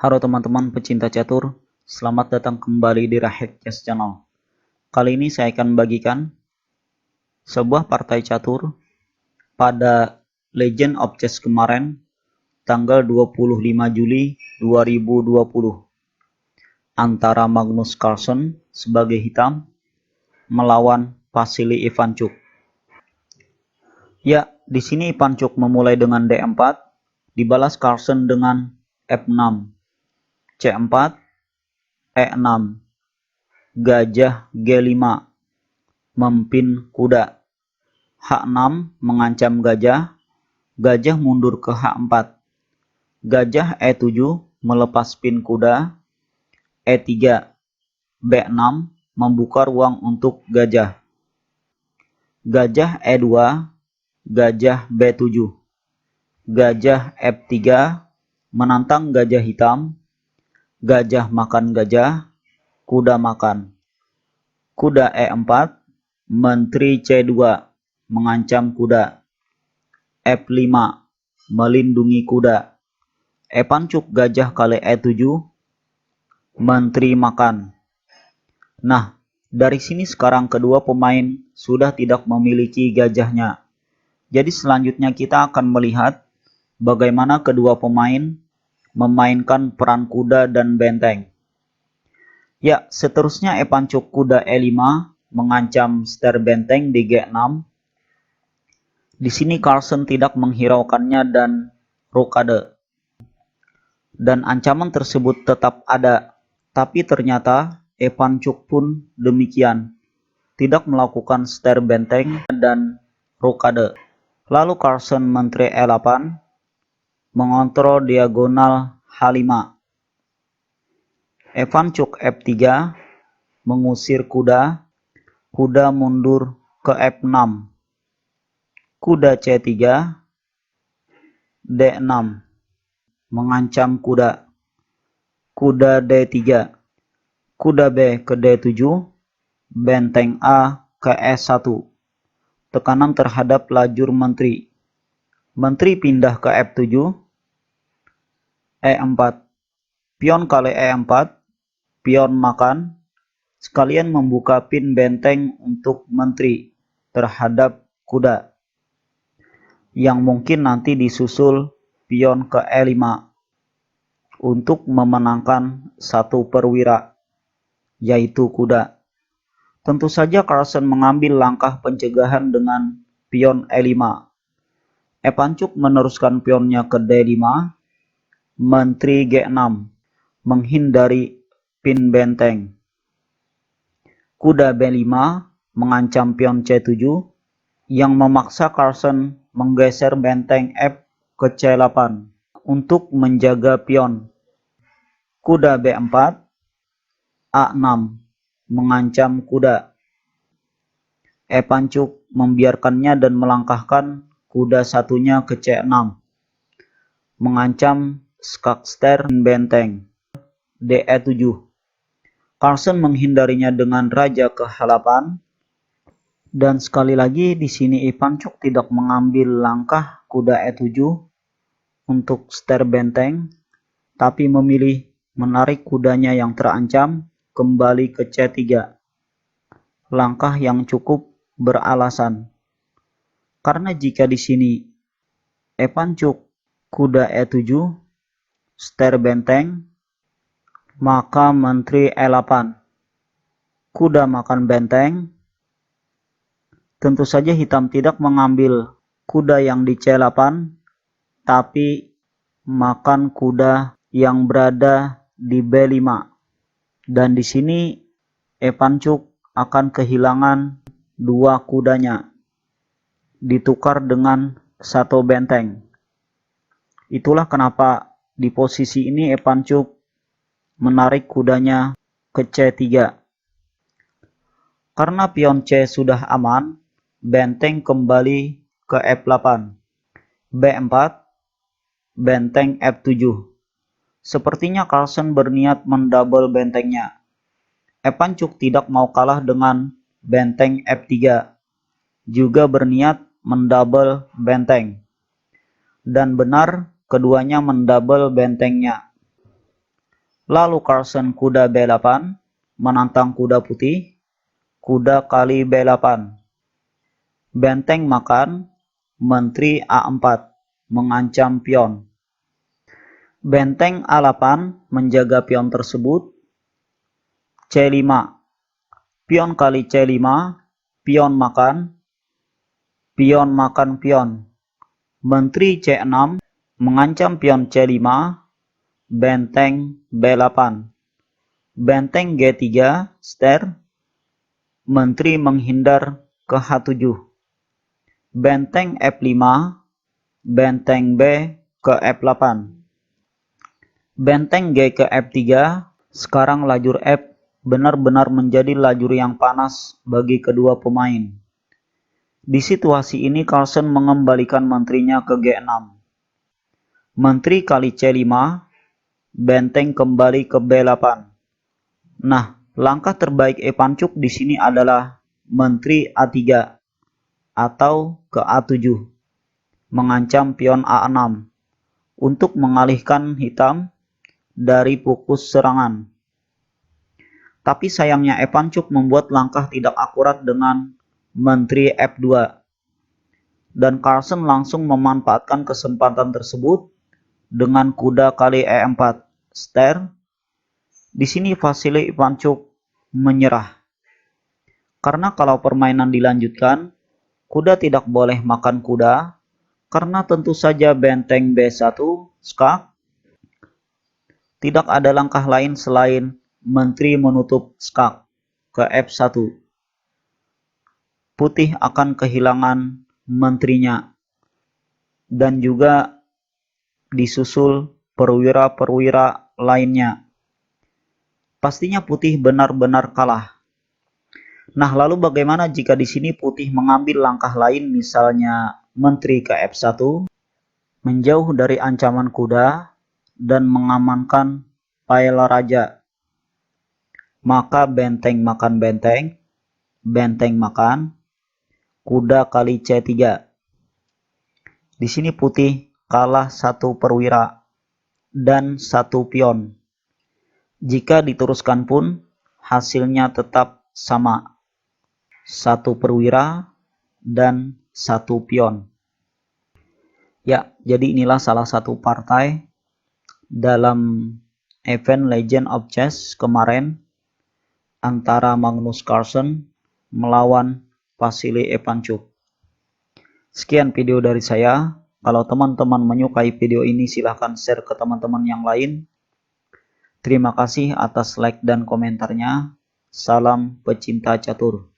Halo teman-teman pecinta catur, selamat datang kembali di Rahek Chess Channel. Kali ini saya akan bagikan sebuah partai catur pada Legend of Chess kemarin, tanggal 25 Juli 2020, antara Magnus Carlsen sebagai hitam melawan Vasily Ivanchuk. Ya, di sini Ivanchuk memulai dengan D4, dibalas Carlsen dengan F6. C4, E6, gajah G5, mempin kuda, H6 mengancam gajah, gajah mundur ke H4, gajah E7 melepas pin kuda, E3, B6 membuka ruang untuk gajah, gajah E2, gajah B7, gajah F3 menantang gajah hitam, gajah makan gajah, kuda makan. Kuda E4, menteri C2, mengancam kuda. F5, melindungi kuda. Ivanchuk gajah kali E7, menteri makan. Nah, dari sini sekarang kedua pemain sudah tidak memiliki gajahnya. Jadi selanjutnya kita akan melihat bagaimana kedua pemain memainkan peran kuda dan benteng. Ya, seterusnya Ivanchuk kuda E5 mengancam ster benteng di G6. Di sini Carlsen tidak menghiraukannya dan rokade. Dan ancaman tersebut tetap ada, tapi ternyata Ivanchuk pun demikian, tidak melakukan ster benteng dan rokade. Lalu Carlsen menteri E8 mengontrol diagonal H5. Ivanchuk F3 mengusir kuda, kuda mundur ke F6, kuda C3, D6 mengancam kuda, kuda D3, kuda B ke D7, benteng A ke E1, tekanan terhadap lajur menteri, menteri pindah ke F7, E4, pion kali E4, pion makan, sekalian membuka pin benteng untuk menteri terhadap kuda, yang mungkin nanti disusul pion ke E5 untuk memenangkan satu perwira, yaitu kuda. Tentu saja Carlsen mengambil langkah pencegahan dengan pion E5. Ivanchuk meneruskan pionnya ke D5, menteri G6, menghindari pin benteng. Kuda B5 mengancam pion C7 yang memaksa Carlsen menggeser benteng F ke C8 untuk menjaga pion. Kuda B4, A6 mengancam kuda. Ivanchuk membiarkannya dan melangkahkan kuda satunya ke C6, mengancam skakster benteng DE7. Carlsen menghindarinya dengan raja ke H8. Dan sekali lagi di sini Ivanchuk tidak mengambil langkah kuda E7 untuk ster benteng, tapi memilih menarik kudanya yang terancam kembali ke C3. Langkah yang cukup beralasan. Karena jika di sini Ivanchuk kuda E7 ster benteng, maka menteri E8 kuda makan benteng. Tentu saja hitam tidak mengambil kuda yang di C8, tapi makan kuda yang berada di B5. Dan di sini Ivanchuk akan kehilangan dua kudanya, ditukar dengan satu benteng. Itulah kenapa di posisi ini Ivanchuk menarik kudanya ke C3. Karena pion C sudah aman, benteng kembali ke F8, B4, benteng F7. Sepertinya Carlsen berniat mendouble bentengnya. Ivanchuk tidak mau kalah dengan benteng F3, juga berniat mendouble benteng. Dan benar, keduanya mendouble bentengnya. Lalu Carlsen kuda B8 menantang kuda putih, kuda kali B8. Benteng makan, menteri A4 mengancam pion. Benteng A8 menjaga pion tersebut. C5, pion kali C5, pion makan pion. Menteri C6 mengancam pion C5, benteng B8. Benteng G3, ster, menteri menghindar ke H7. Benteng F5, benteng B ke F8. Benteng G ke F3, sekarang lajur F benar-benar menjadi lajur yang panas bagi kedua pemain. Di situasi ini Carlsen mengembalikan menterinya ke G6. Menteri kali C5, benteng kembali ke B8. Nah, langkah terbaik Epancuk di sini adalah menteri A3 atau ke A7, mengancam pion A6 untuk mengalihkan hitam dari fokus serangan. Tapi sayangnya Epancuk membuat langkah tidak akurat dengan menteri F2. Dan Carlsen langsung memanfaatkan kesempatan tersebut dengan kuda kali E4, ster. Di sini Vasily Epancuk menyerah. Karena kalau permainan dilanjutkan, kuda tidak boleh makan kuda, karena tentu saja benteng B1 skak. Tidak ada langkah lain selain menteri menutup skak ke F1. Putih akan kehilangan menterinya dan juga disusul perwira-perwira lainnya. Pastinya putih benar-benar kalah. Nah, lalu bagaimana jika di sini putih mengambil langkah lain, misalnya menteri ke F1, menjauh dari ancaman kuda dan mengamankan paela raja? Maka benteng makan benteng, benteng makan, kuda kali C3. Di sini putih kalah satu perwira dan satu pion. Jika diteruskan pun hasilnya tetap sama. Satu perwira dan satu pion. Ya, jadi inilah salah satu partai dalam event Legend of Chess kemarin antara Magnus Carlsen melawan Vasily Epancuk. Sekian video dari saya. Kalau teman-teman menyukai video ini silahkan share ke teman-teman yang lain. Terima kasih atas like dan komentarnya. Salam pecinta catur.